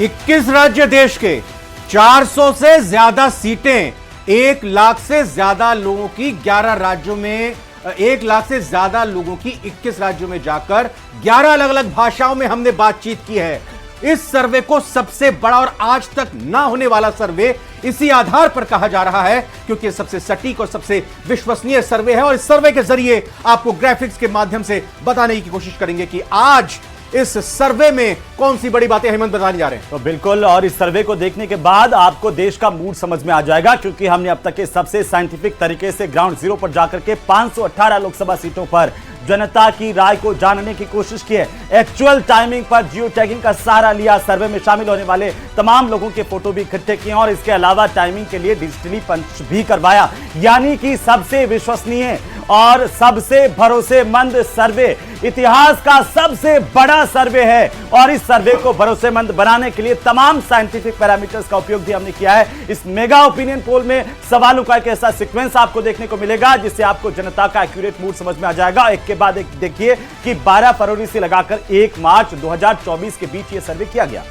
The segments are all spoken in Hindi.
21 राज्य देश के 400 से ज्यादा सीटें, 1 लाख से ज्यादा लोगों की 11 राज्यों में, 1 लाख से ज्यादा लोगों की 21 राज्यों में जाकर 11 अलग अलग भाषाओं में हमने बातचीत की है। इस सर्वे को सबसे बड़ा और आज तक ना होने वाला सर्वे इसी आधार पर कहा जा रहा है क्योंकि यह सबसे सटीक और सबसे विश्वसनीय सर्वे है और इस सर्वे के जरिए आपको ग्राफिक्स के माध्यम से बताने की कोशिश करेंगे कि आज इस सर्वे में कौन सी बड़ी बातें हेमंत बताने जा रहे हैं। तो बिल्कुल, और इस सर्वे को देखने के बाद आपको देश का मूड समझ में आ जाएगा क्योंकि हमने अब तक के सबसे साइंटिफिक तरीके से ग्राउंड जीरो पर जाकर के 518 लोकसभा सीटों पर जनता की राय को जानने की कोशिश की है। एक्चुअल टाइमिंग पर जियो टैगिंग का सहारा लिया, सर्वे में शामिल होने वाले तमाम लोगों के फोटो भी इकट्ठे किए और इसके अलावा टाइमिंग के लिए डिजिटली पंच भी करवाया, यानी कि सबसे विश्वसनीय और सबसे भरोसेमंद सर्वे, इतिहास का सबसे बड़ा सर्वे है। और इस सर्वे को भरोसेमंद बनाने के लिए तमाम साइंटिफिक पैरामीटर्स का उपयोग भी हमने किया है। इस मेगा ओपिनियन पोल में सवालों का एक ऐसा सीक्वेंस आपको देखने को मिलेगा जिससे आपको जनता का एक्यूरेट मूड समझ में आ जाएगा। एक के बाद एक देखिए कि 12 फरवरी से लगाकर 1 मार्च 2024 के बीच यह सर्वे किया गया।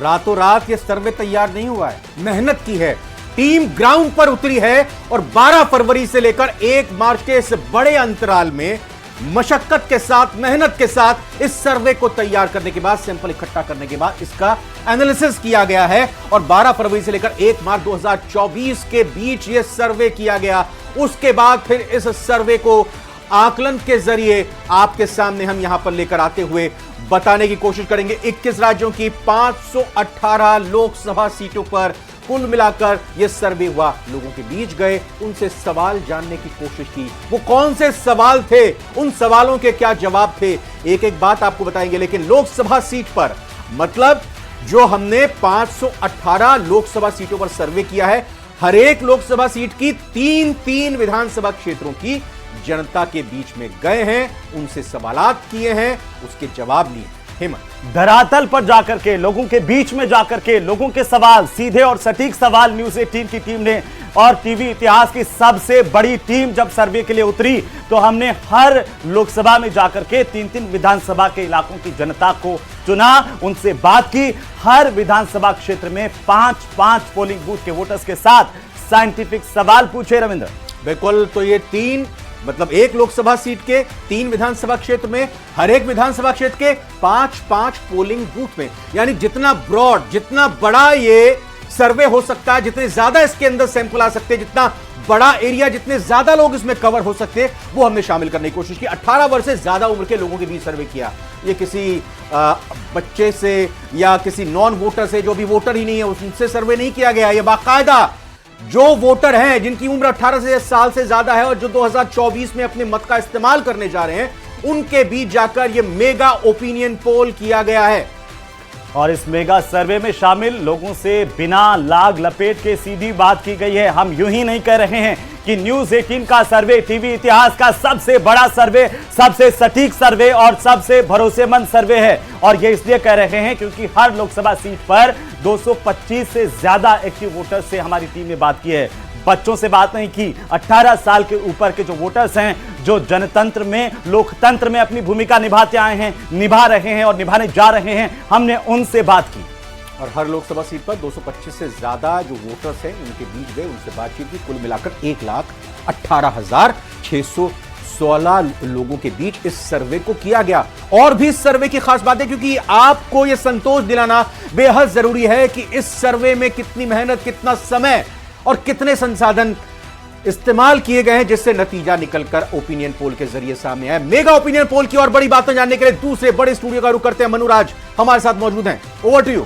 रातों रात यह सर्वे तैयार नहीं हुआ है, मेहनत की है, टीम ग्राउंड पर उतरी है और 12 फरवरी से लेकर 1 मार्च के इस बड़े अंतराल में मशक्कत के साथ, मेहनत के साथ इस सर्वे को तैयार करने के बाद, सैंपल इकट्ठा करने के बाद इसका एनालिसिस किया गया है और 12 फरवरी से लेकर 1 मार्च 2024 के बीच यह सर्वे किया गया। उसके बाद फिर इस सर्वे को आकलन के जरिए आपके सामने हम यहां पर लेकर आते हुए बताने की कोशिश करेंगे। 21 राज्यों की 518 लोकसभा सीटों पर कुल मिलाकर यह सर्वे हुआ, लोगों के बीच गए, उनसे सवाल जानने की कोशिश की। वो कौन से सवाल थे, उन सवालों के क्या जवाब थे, एक एक बात आपको बताएंगे। लेकिन लोकसभा सीट पर, मतलब जो हमने 518 लोकसभा सीटों पर सर्वे किया है, हर एक लोकसभा सीट की 3-3 विधानसभा क्षेत्रों की जनता के बीच में गए हैं, उनसे सवालात किए हैं, उसके जवाब लिए। हेमंत, धरातल पर जाकर के, लोगों के बीच में जाकर के, लोगों के सवाल, सीधे और सटीक सवाल न्यूज़ 18 की टीम ने और टीवी इतिहास की सबसे बड़ी टीम जब सर्वे के लिए उतरी तो हमने हर लोकसभा में जाकर के 3-3 विधानसभा के इलाकों की जनता को चुना, उनसे बात की। हर विधानसभा क्षेत्र में 5-5 पोलिंग बूथ के वोटर्स के साथ साइंटिफिक सवाल पूछे। रविंद्र, बिल्कुल, तो ये 3 मतलब 1 लोकसभा सीट के 3 विधानसभा क्षेत्र में, हर एक विधानसभा क्षेत्र के 5-5 पोलिंग बूथ में, यानी जितना ब्रॉड, जितना बड़ा ये सर्वे हो सकता है, जितने ज्यादा इसके अंदर सैंपल आ सकते हैं, जितना बड़ा एरिया, जितने ज्यादा लोग इसमें कवर हो सकते हैं, वो हमने शामिल करने की कोशिश की। 18 वर्ष से ज्यादा उम्र के लोगों के बीच सर्वे किया। ये किसी बच्चे से या किसी नॉन वोटर से, जो भी वोटर ही नहीं है, उनसे सर्वे नहीं किया गया। ये बाकायदा जो वोटर हैं, जिनकी उम्र 18 साल से ज्यादा है और जो 2024 में अपने मत का इस्तेमाल करने जा रहे हैं, उनके बीच जाकर यह मेगा ओपिनियन पोल किया गया है। और इस मेगा सर्वे में शामिल लोगों से बिना लाग लपेट के सीधी बात की गई है। हम यूं ही नहीं कह रहे हैं कि न्यूज़ 18 का सर्वे टीवी इतिहास का सबसे बड़ा सर्वे, सबसे सटीक सर्वे और सबसे भरोसेमंद सर्वे है। और ये इसलिए कह रहे हैं क्योंकि हर लोकसभा सीट पर 225 से ज्यादा एक्टिव वोटर्स से हमारी टीम ने बात की है। बच्चों से बात नहीं की, 18 साल के ऊपर के जो वोटर्स हैं, जो जनतंत्र में, लोकतंत्र में अपनी भूमिका निभाते आए हैं, निभा रहे हैं और निभाने जा रहे हैं, हमने उनसे बात की। और हर लोकसभा सीट पर 225 से ज्यादा जो वोटर्स हैं उनके बीच गए, उनसे बातचीत की। कुल मिलाकर 1,18,616 लोगों के बीच इस सर्वे को किया गया। और भी इस सर्वे की खास बात है क्योंकि आपको यह संतोष दिलाना बेहद जरूरी है कि इस सर्वे में कितनी मेहनत, कितना समय और कितने संसाधन इस्तेमाल किए गए हैं, जिससे नतीजा निकलकर ओपिनियन पोल के जरिए सामने आया। मेगा ओपिनियन पोल की और बड़ी बातें जानने के लिए दूसरे बड़े स्टूडियो का रुख करते हैं। मनुराज हमारे साथ मौजूद हैं, ओवर टू यू।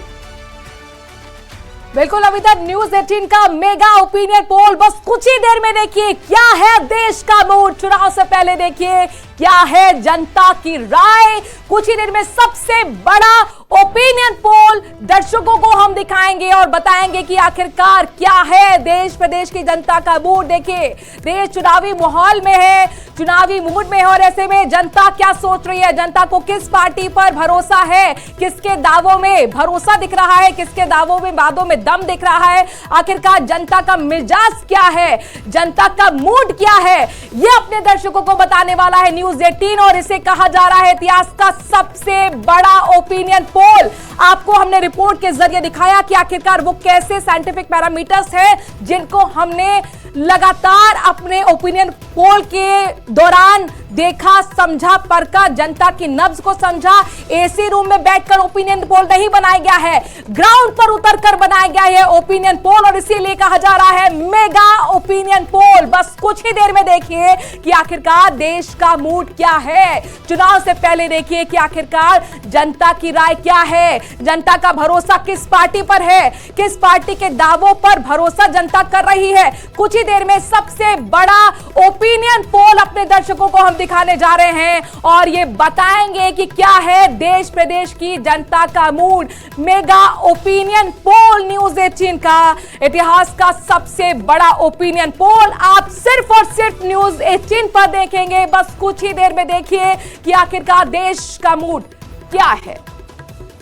बिल्कुल, अभी तक न्यूज़ 18 का मेगा ओपिनियन पोल, बस कुछ ही देर में देखिए क्या है देश का मूड। चुनाव से पहले देखिए क्या है जनता की राय। कुछ ही देर में सबसे बड़ा ओपिनियन पोल दर्शकों को हम दिखाएंगे और बताएंगे कि आखिरकार क्या है देश प्रदेश की जनता का मूड। देखिए, देश चुनावी माहौल में है, चुनावी मूड में है और ऐसे में जनता क्या सोच रही है, जनता को किस पार्टी पर भरोसा है, किसके दावों में भरोसा दिख रहा है, किसके दावों में, वादों में दम दिख रहा है। आखिरकार जनता का मिजाज क्या है, जनता का मूड क्या है, यह अपने दर्शकों को बताने वाला है न्यूज़ 18 और इसे कहा जा रहा है इतिहास का सबसे बड़ा ओपिनियन पोल। पोल आपको हमने रिपोर्ट के जरिए दिखाया कि आखिरकार वो कैसे साइंटिफिक पैरामीटर्स हैं जिनको हमने लगातार अपने ओपिनियन पोल के दौरान देखा, समझा, परखा, जनता की नब्ज को समझा। एसी रूम में बैठकर ओपिनियन पोल नहीं बनाया गया है, ग्राउंड पर उतरकर बनाया गया है ओपिनियन पोल, और इसीलिए कहा जा रहा है मेगा ओपिनियन पोल। बस कुछ ही देर में देखिए कि आखिरकार देश का मूड क्या है। चुनाव से पहले देखिए कि आखिरकार जनता की राय क्या है, जनता का भरोसा किस पार्टी पर है, किस पार्टी के दावों पर भरोसा जनता कर रही है। कुछ ही देर में सबसे बड़ा ओपिनियन पोल अपने दर्शकों को हम दिखाने जा रहे हैं और ये बताएंगे कि क्या है देश प्रदेश की जनता का mood. Mega opinion poll news 18 का इतिहास का सबसे बड़ा ओपिनियन पोल आप सिर्फ और सिर्फ न्यूज 18 पर देखेंगे। बस कुछ ही देर में देखिए कि आखिरकार देश का मूड क्या है।